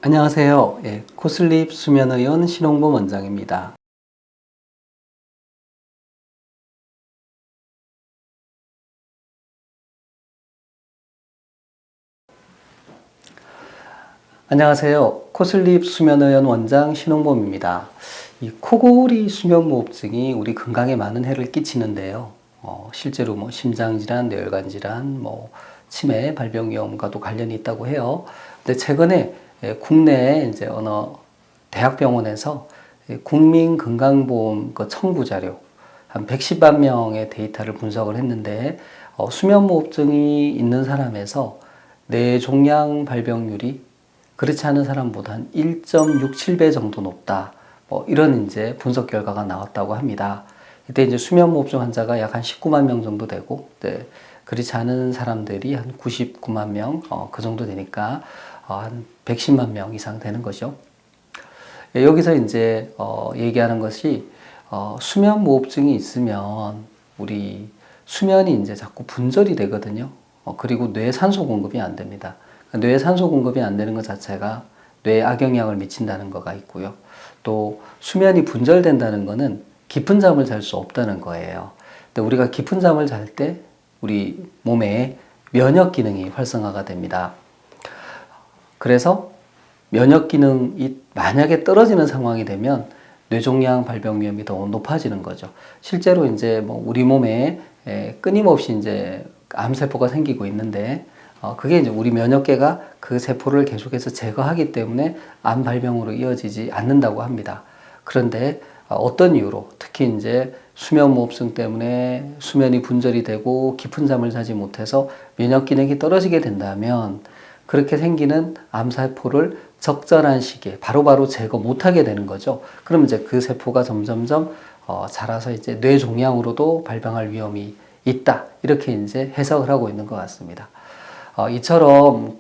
안녕하세요. 코슬립 수면의원 신홍범 원장입니다. 안녕하세요. 코슬립 수면의원 원장 신홍범입니다. 이 코골이 수면무호흡증이 우리 건강에 많은 해를 끼치는데요. 실제로 심장질환, 뇌혈관질환, 치매, 발병위험과도 관련이 있다고 해요. 근데 최근에 국내에 이제 어느 대학병원에서 국민건강보험 청구 자료 한 110만 명의 데이터를 분석을 했는데 수면무호흡증이 있는 사람에서 뇌종양 발병률이 그렇지 않은 사람보다 한 1.67배 정도 높다. 이런 이제 분석 결과가 나왔다고 합니다. 이때 이제 수면무호흡증 환자가 약 한 19만 명 정도 되고, 그렇지 않은 사람들이 한 99만 명, 그 정도 되니까 한 110만 명 이상 되는 거죠. 여기서 이제 얘기하는 것이 수면무호흡증이 있으면 우리 수면이 이제 자꾸 분절이 되거든요. 그리고 뇌에 산소 공급이 안 됩니다. 뇌에 산소 공급이 안 되는 것 자체가 뇌에 악영향을 미친다는 거가 있고요. 또 수면이 분절된다는 거는 깊은 잠을 잘 수 없다는 거예요. 근데 우리가 깊은 잠을 잘 때 우리 몸에 면역 기능이 활성화가 됩니다. 그래서 면역 기능이 만약에 떨어지는 상황이 되면 뇌종양 발병 위험이 더 높아지는 거죠. 실제로 이제 우리 몸에 끊임없이 이제 암세포가 생기고 있는데 그게 이제 우리 면역계가 그 세포를 계속해서 제거하기 때문에 암 발병으로 이어지지 않는다고 합니다. 그런데 어떤 이유로 특히 이제 수면무호흡증 때문에 수면이 분절이 되고 깊은 잠을 자지 못해서 면역 기능이 떨어지게 된다면 그렇게 생기는 암세포를 적절한 시기에 바로바로 제거 못하게 되는 거죠. 그러면 이제 그 세포가 점점점 자라서 이제 뇌종양으로도 발병할 위험이 있다. 이렇게 이제 해석을 하고 있는 것 같습니다. 이처럼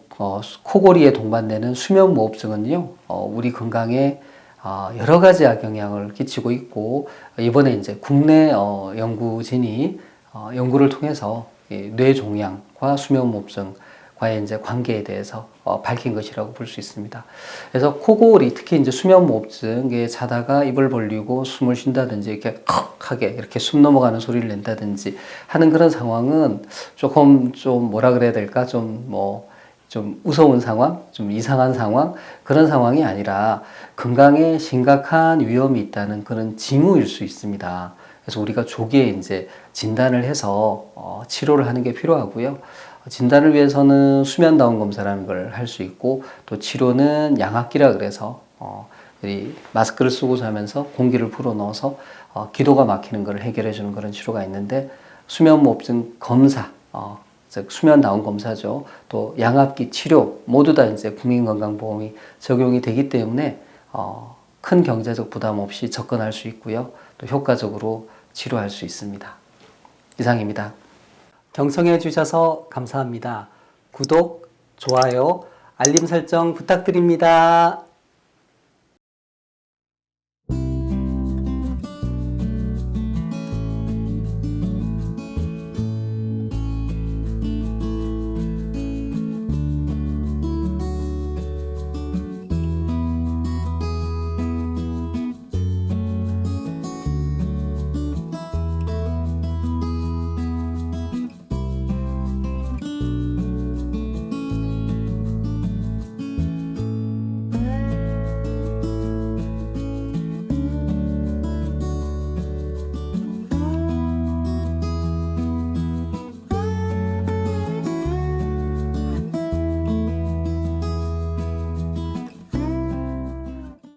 코골이에 동반되는 수면무호흡증은요, 우리 건강에 여러 가지 악영향을 끼치고 있고 이번에 이제 국내 연구진이 연구를 통해서 뇌종양과 수면무호흡증과의 이제 관계에 대해서 밝힌 것이라고 볼 수 있습니다. 그래서 코골이 특히 이제 수면무호흡증에 자다가 입을 벌리고 숨을 쉰다든지 이렇게 컥하게 이렇게 숨 넘어가는 소리를 낸다든지 하는 그런 상황은 조금 좀 뭐라 그래야 될까 좀 무서운 상황, 좀 이상한 상황, 그런 상황이 아니라 건강에 심각한 위험이 있다는 그런 징후일 수 있습니다. 그래서 우리가 조기에 이제 진단을 해서 치료를 하는 게 필요하고요. 진단을 위해서는 수면다운 검사라는 걸 할 수 있고 또 치료는 양압기라 그래서 마스크를 쓰고 자면서 공기를 불어넣어서 기도가 막히는 걸 해결해 주는 그런 치료가 있는데 수면무호흡증 검사, 즉 수면다운 검사죠. 또 양압기 치료 모두 다 이제 국민건강보험이 적용이 되기 때문에 큰 경제적 부담 없이 접근할 수 있고요. 또 효과적으로 치료할 수 있습니다. 이상입니다. 경청해 주셔서 감사합니다. 구독, 좋아요, 알림 설정 부탁드립니다.